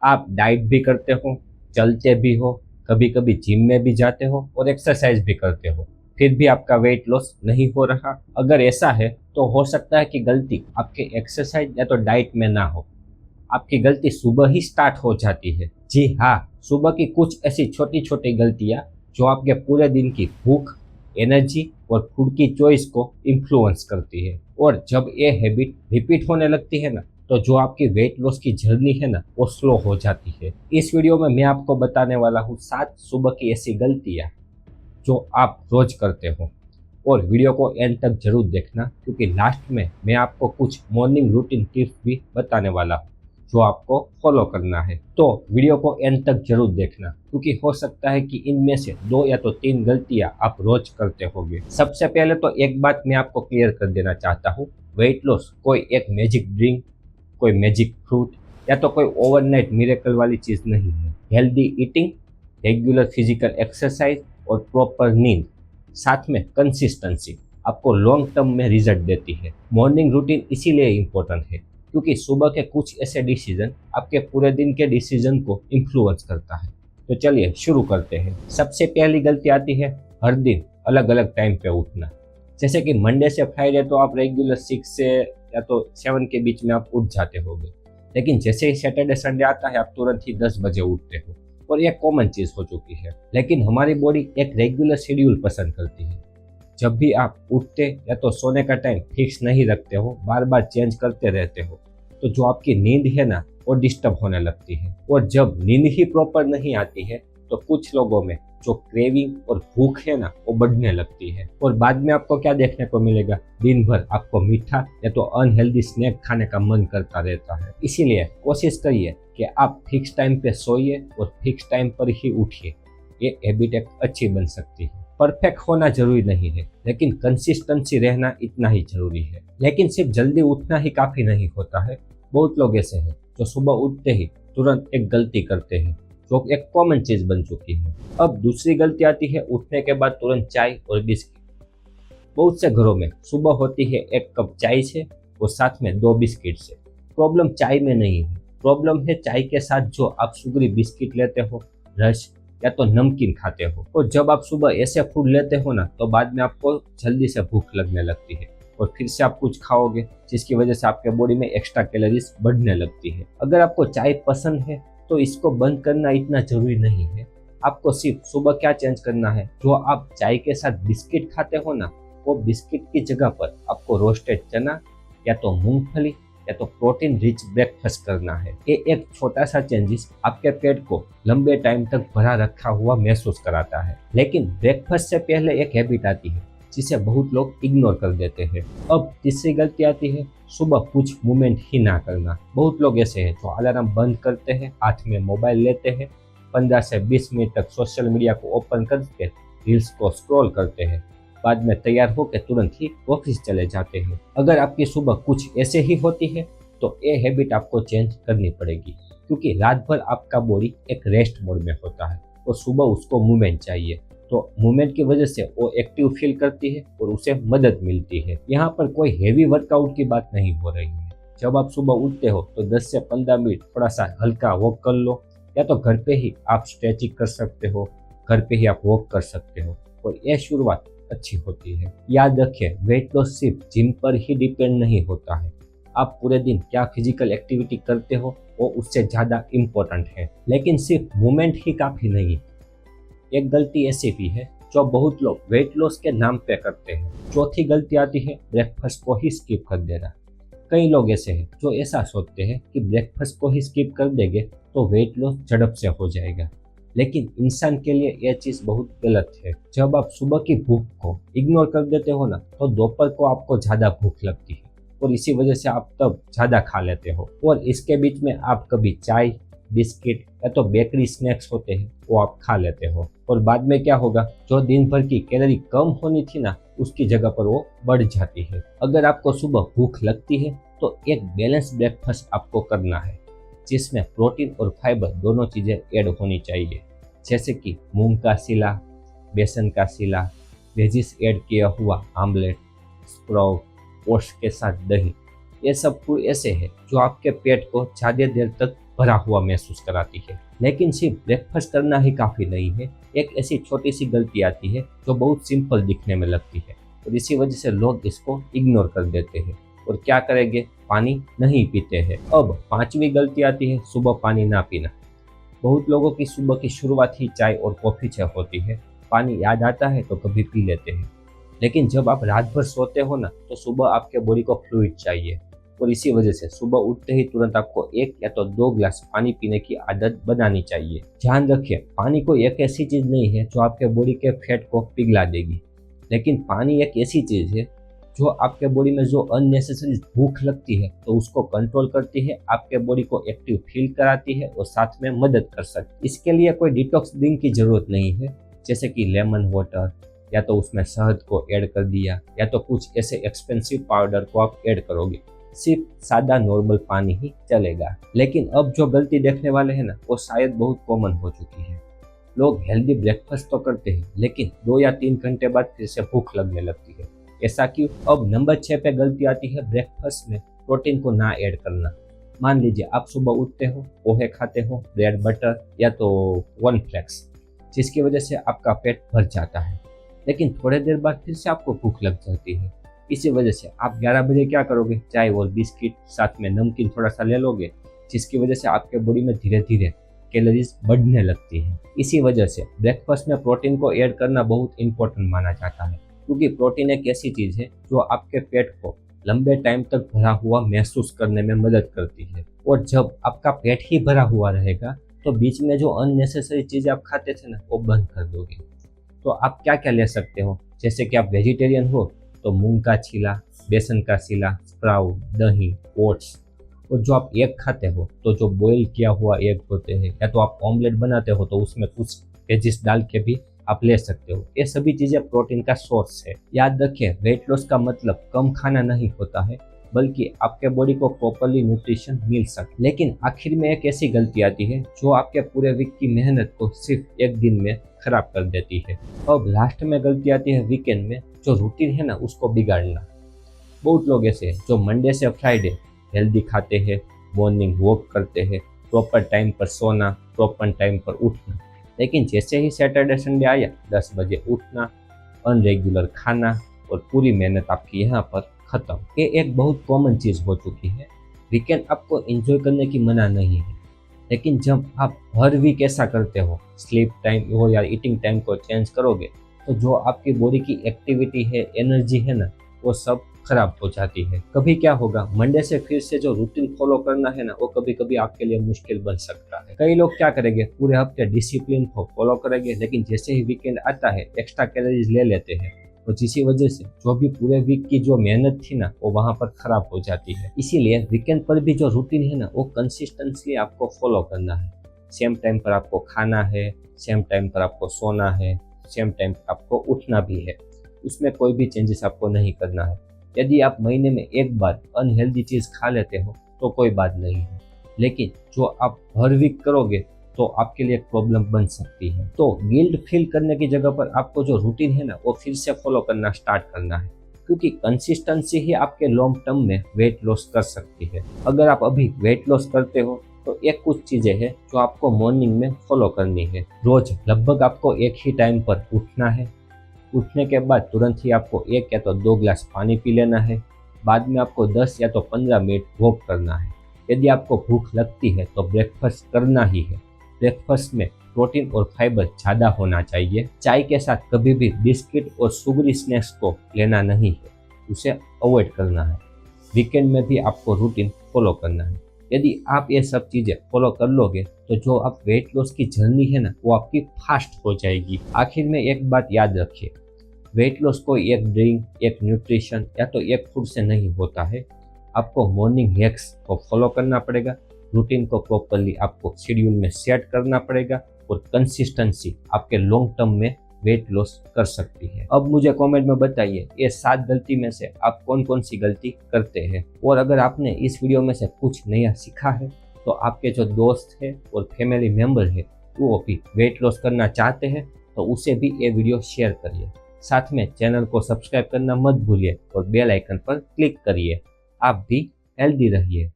आप डाइट भी करते हो, चलते भी हो, कभी कभी जिम में भी जाते हो और एक्सरसाइज भी करते हो, फिर भी आपका वेट लॉस नहीं हो रहा। अगर ऐसा है तो हो सकता है कि गलती आपके एक्सरसाइज या तो डाइट में ना हो, आपकी गलती सुबह ही स्टार्ट हो जाती है। जी हाँ, सुबह की कुछ ऐसी छोटी छोटी गलतियाँ जो आपके पूरे दिन की भूख, एनर्जी और फूड की चॉइस को इन्फ्लुएंस करती है। और जब ये हैबिट रिपीट होने लगती है ना, तो जो आपकी वेट लॉस की जर्नी है ना, वो स्लो हो जाती है। इस वीडियो में मैं आपको बताने वाला हूँ 7 सुबह की ऐसी गलतियाँ जो आप रोज करते हो। और वीडियो को एंड तक जरूर देखना, क्योंकि लास्ट में मैं आपको कुछ मॉर्निंग रूटीन टिप्स भी बताने वाला हूँ जो आपको फॉलो करना है। तो वीडियो को एंड तक जरूर देखना, क्योंकि हो सकता है कि इनमें से 2 या तो 3 गलतियां आप रोज करते होंगे। सबसे पहले तो एक बात मैं आपको क्लियर कर देना चाहता हूँ, वेट लॉस कोई एक मैजिक ड्रिंक, कोई मैजिक फ्रूट या तो कोई ओवरनाइट मिरेकल वाली चीज़ नहीं है। Healthy eating, regular physical exercise और प्रॉपर नींद, साथ में कंसिस्टेंसी आपको लॉन्ग टर्म में रिजल्ट देती है। मॉर्निंग रूटीन इसीलिए इम्पोर्टेंट है क्योंकि सुबह के कुछ ऐसे डिसीजन आपके पूरे दिन के डिसीजन को इन्फ्लुएंस करता है। तो चलिए शुरू करते हैं। सबसे पहली गलती आती है हर दिन अलग अलग टाइम पे उठना। जैसे कि मंडे से फ्राइडे तो आप रेगुलर 6 से या तो 7 के बीच में आप उठ जाते होंगे, लेकिन जैसे ही सैटरडे संडे आता है आप तुरंत ही 10 बजे उठते हो, और यह कॉमन चीज़ हो चुकी है। लेकिन हमारी बॉडी एक रेगुलर शेड्यूल पसंद करती है। जब भी आप उठते या तो सोने का टाइम फिक्स नहीं रखते हो, बार बार चेंज करते रहते हो, तो जो आपकी नींद है ना, वो डिस्टर्ब होने लगती है। और जब नींद ही प्रॉपर नहीं आती है तो कुछ लोगों में जो क्रेविंग और भूख है ना, वो बढ़ने लगती है। और बाद में आपको क्या देखने को मिलेगा, दिन भर आपको मीठा या तो अनहेल्दी स्नैक खाने का मन करता रहता है। इसीलिए कोशिश करिए कि आप फिक्स टाइम पे सोइए और फिक्स टाइम पर ही उठिए। ये हैबिट एक अच्छी बन सकती है। परफेक्ट होना जरूरी नहीं है, लेकिन कंसिस्टेंसी रहना इतना ही जरूरी है। लेकिन सिर्फ जल्दी उठना ही काफी नहीं होता है। बहुत लोग ऐसे हैं जो सुबह उठते ही तुरंत एक गलती करते हैं, जो एक कॉमन चीज बन चुकी है। अब दूसरी गलती आती है उठने के बाद तुरंत चाय और बिस्किट। बहुत से घरों में सुबह होती है एक कप चाय से और साथ में 2 बिस्किट से। प्रॉब्लम चाय में नहीं है, प्रॉब्लम है चाय के साथ जो आप शुगरी बिस्किट लेते हो, रस या तो नमकीन खाते हो। और जब आप सुबह ऐसे फूड लेते हो ना, तो बाद में आपको जल्दी से भूख लगने लगती है और फिर से आप कुछ खाओगे, जिसकी वजह से आपके बॉडी में एक्स्ट्रा कैलोरीज बढ़ने लगती है। अगर आपको चाय पसंद है तो इसको बंद करना इतना जरूरी नहीं है। आपको सिर्फ सुबह क्या चेंज करना है, जो आप चाय के साथ बिस्किट खाते हो ना, वो बिस्किट की जगह पर आपको रोस्टेड चना या तो मूंगफली या तो प्रोटीन रिच ब्रेकफास्ट करना है। ये एक छोटा सा चेंजेस आपके पेट को लंबे टाइम तक भरा रखा हुआ महसूस कराता है। लेकिन ब्रेकफास्ट से पहले एक हैबिट आती है जिसे बहुत लोग इग्नोर कर देते हैं। अब तीसरी गलती आती है सुबह कुछ मूवमेंट ही ना करना। बहुत लोग ऐसे हैं जो अलार्म बंद करते हैं, हाथ में मोबाइल लेते हैं, 15 से 20 मिनट तक सोशल मीडिया को ओपन करके रील्स को स्क्रॉल करते हैं, बाद में तैयार होकर तुरंत ही ऑफिस चले जाते हैं। अगर आपकी सुबह कुछ ऐसे ही होती है तो ये हैबिट आपको चेंज करनी पड़ेगी, क्योंकि रात भर आपका बॉडी एक रेस्ट मोड में होता है और सुबह उसको मूवमेंट चाहिए। तो मूवमेंट की वजह से वो एक्टिव फील करती है और उसे मदद मिलती है। यहाँ पर कोई हेवी वर्कआउट की बात नहीं हो रही है। जब आप सुबह उठते हो तो 10 से 15 मिनट थोड़ा सा हल्का वॉक कर लो, या तो घर पे ही आप स्ट्रेचिंग कर सकते हो, घर पे ही आप वॉक कर सकते हो, और यह शुरुआत अच्छी होती है। याद रखिए, वेट लॉस सिर्फ जिम पर ही डिपेंड नहीं होता है। आप पूरे दिन क्या फिजिकल एक्टिविटी करते हो वो उससे ज़्यादा इम्पोर्टेंट है। लेकिन सिर्फ मूवमेंट ही काफ़ी नहीं। एक गलती ऐसी भी है जो बहुत लोग वेट लॉस के नाम पे करते हैं। चौथी गलती आती है ब्रेकफास्ट को ही स्किप कर देना। कई लोग ऐसे हैं जो ऐसा सोचते हैं कि ब्रेकफास्ट को ही स्किप कर देंगे तो वेट लॉस झड़प से हो जाएगा। लेकिन इंसान के लिए यह चीज़ बहुत गलत है। जब आप सुबह की भूख को इग्नोर कर देते हो ना, तो दोपहर को आपको ज़्यादा भूख लगती है और इसी वजह से आप तब ज़्यादा खा लेते हो। और इसके बीच में आप कभी चाय, बिस्किट या तो बेकरी स्नैक्स होते हैं वो आप खा लेते हो, और बाद में क्या होगा, जो दिन भर की कैलोरी कम होनी थी ना, उसकी जगह पर वो बढ़ जाती है। अगर आपको सुबह भूख लगती है तो एक बैलेंस ब्रेकफास्ट आपको करना है, जिसमें प्रोटीन और फाइबर दोनों चीज़ें ऐड होनी चाहिए। जैसे कि मूंग का सीला, बेसन का सीला, वेजिस ऐड किया हुआ आमलेट, स्प्राउट, ओट्स के साथ दही। ये सब फूड ऐसे हैं जो आपके पेट को ज़्यादा देर तक भरा हुआ महसूस कराती है। लेकिन सिर्फ ब्रेकफास्ट करना ही काफ़ी नहीं है। एक ऐसी छोटी सी गलती आती है जो बहुत सिंपल दिखने में लगती है और इसी वजह से लोग इसको इग्नोर कर देते हैं और क्या करेंगे, पानी नहीं पीते हैं। अब पांचवी गलती आती है सुबह पानी ना पीना। बहुत लोगों की सुबह की शुरुआत ही चाय और कॉफ़ी से होती है। पानी याद आता है तो कभी पी लेते हैं, लेकिन जब आप रात भर सोते हो ना तो सुबह आपके बॉडी को फ्लूइड चाहिए और इसी वजह से सुबह उठते ही तुरंत आपको 1 या तो 2 गिलास पानी पीने की आदत बनानी चाहिए। ध्यान रखिए, पानी कोई एक ऐसी चीज नहीं है जो आपके बॉडी के फैट को पिघला देगी, लेकिन पानी एक ऐसी चीज है जो आपके बॉडी में जो अननेसेसरी भूख लगती है तो उसको कंट्रोल करती है, आपके बॉडी को एक्टिव फील कराती है और साथ में मदद कर सकती है। इसके लिए कोई डिटॉक्स ड्रिंक की जरूरत नहीं है, जैसे कि लेमन वाटर या तो उसमें शहद को ऐड कर दिया या तो कुछ ऐसे एक्सपेंसिव पाउडर को आप ऐड करोगे। सिर्फ सादा नॉर्मल पानी ही चलेगा। लेकिन अब जो गलती देखने वाले हैं ना वो शायद बहुत कॉमन हो चुकी है। लोग हेल्दी ब्रेकफास्ट तो करते हैं लेकिन 2 या 3 घंटे बाद फिर से भूख लगने लगती है। ऐसा क्यों? अब नंबर 6 पे गलती आती है ब्रेकफास्ट में प्रोटीन को ना ऐड करना। मान लीजिए आप सुबह उठते हो, पोहे खाते हो, ब्रेड बटर या तो कॉर्नफ्लेक्स, जिसकी वजह से आपका पेट भर जाता है, लेकिन थोड़ी देर बाद फिर से आपको भूख लग जाती है। इसी वजह से आप 11 बजे क्या करोगे, चाय और बिस्किट साथ में नमकीन थोड़ा सा ले लोगे, जिसकी वजह से आपके बॉडी में धीरे धीरे कैलोरीज बढ़ने लगती है। इसी वजह से ब्रेकफास्ट में प्रोटीन को ऐड करना बहुत इंपॉर्टेंट माना जाता है, क्योंकि प्रोटीन एक ऐसी चीज है जो आपके पेट को लंबे टाइम तक भरा हुआ महसूस करने में मदद करती है। और जब आपका पेट ही भरा हुआ रहेगा तो बीच में जो अननेसेसरी चीजें आप खाते थे ना वो बंद कर दोगे। तो आप क्या क्या ले सकते हो, जैसे कि आप वेजिटेरियन हो तो मूंग का छीला, बेसन का सीला, स्प्राउट, दही, ओट्स। और जो आप एग खाते हो तो जो बॉईल किया हुआ एग होते हैं या तो आप ऑमलेट बनाते हो तो उसमें कुछ वेजिस डाल के भी आप ले सकते हो। ये सभी चीजें प्रोटीन का सोर्स है। याद रखिए, वेट लॉस का मतलब कम खाना नहीं होता है, बल्कि आपके बॉडी को प्रॉपरली न्यूट्रिशन मिल सके। लेकिन आखिर में एक ऐसी गलती आती है जो आपके पूरे वीक की मेहनत को सिर्फ एक दिन में खराब कर देती है। अब लास्ट में गलती आती है वीकेंड में, जो रूटीन है ना उसको बिगाड़ना। बहुत लोग ऐसे हैं जो मंडे से फ्राइडे हेल्दी खाते हैं, मॉर्निंग वॉक करते हैं, प्रॉपर टाइम पर सोना, प्रॉपर टाइम पर उठना, लेकिन जैसे ही सैटरडे संडे आया 10 बजे उठना, अनरेगुलर खाना और पूरी मेहनत आपकी यहाँ पर खत्म। ये एक बहुत कॉमन चीज़ हो चुकी है। वीकेंड आपको एंजॉय करने की मना नहीं है, लेकिन जब आप हर वीक ऐसा करते हो, स्लीप टाइम हो या ईटिंग टाइम को चेंज करोगे, तो जो आपकी बॉडी की एक्टिविटी है, एनर्जी है ना, वो सब खराब हो जाती है। कभी क्या होगा, मंडे से फिर से जो रूटीन फॉलो करना है ना वो कभी कभी आपके लिए मुश्किल बन सकता है। कई लोग क्या करेंगे, पूरे हफ्ते डिसिप्लिन को फॉलो करेंगे, लेकिन जैसे ही वीकेंड आता है एक्स्ट्रा कैलोरीज ले लेते हैं और जिसकी वजह से जो भी पूरे वीक की जो मेहनत थी ना वो वहां पर खराब हो जाती है। इसीलिए वीकेंड पर भी जो रूटीन है ना वो कंसिस्टेंटली आपको फॉलो करना है। सेम टाइम पर आपको खाना है, सेम टाइम पर आपको सोना है, सेम टाइम पर आपको उठना भी है। उसमें कोई भी चेंजेस आपको नहीं करना है। यदि आप महीने में एक बार अनहेल्दी चीज खा लेते हो तो कोई बात नहीं है, लेकिन जो आप हर वीक करोगे तो आपके लिए एक प्रॉब्लम बन सकती है। तो गिल्ट फील करने की जगह पर आपको जो रूटीन है ना वो फिर से फॉलो करना स्टार्ट करना है, क्योंकि कंसिस्टेंसी ही आपके लॉन्ग टर्म में वेट लॉस कर सकती है। अगर आप अभी वेट लॉस करते हो तो एक कुछ चीजें हैं जो आपको मॉर्निंग में फॉलो करनी है। रोज लगभग आपको एक ही टाइम पर उठना है। उठने के बाद तुरंत ही आपको 1 या तो 2 गिलास पानी पी लेना है। बाद में आपको 10 या तो 15 मिनट वॉक करना है। यदि आपको भूख लगती है तो ब्रेकफास्ट करना ही है। ब्रेकफास्ट में प्रोटीन और फाइबर ज़्यादा होना चाहिए। चाय के साथ कभी भी बिस्किट और शुगरी स्नैक्स को लेना नहीं है, उसे अवॉइड करना है। वीकेंड में भी आपको रूटीन फॉलो करना है। यदि आप ये सब चीज़ें फॉलो कर लोगे तो जो आप वेट लॉस की जर्नी है ना वो आपकी फास्ट हो जाएगी। आखिर में एक बात याद रखिए, वेट लॉस कोई एक ड्रिंक, एक न्यूट्रिशन या तो एक फूड से नहीं होता है। आपको मॉर्निंग हैक्स को फॉलो करना पड़ेगा, रूटीन को प्रॉपरली आपको शेड्यूल में सेट करना पड़ेगा और कंसिस्टेंसी आपके लॉन्ग टर्म में वेट लॉस कर सकती है। अब मुझे कमेंट में बताइए ये 7 गलती में से आप कौन कौन सी गलती करते हैं, और अगर आपने इस वीडियो में से कुछ नया सीखा है तो आपके जो दोस्त है और फैमिली मेंबर है वो भी वेट लॉस करना चाहते हैं तो उसे भी ये वीडियो शेयर करिए। साथ में चैनल को सब्सक्राइब करना मत भूलिए और बेल आइकन पर क्लिक करिए। आप भी हेल्दी रहिए।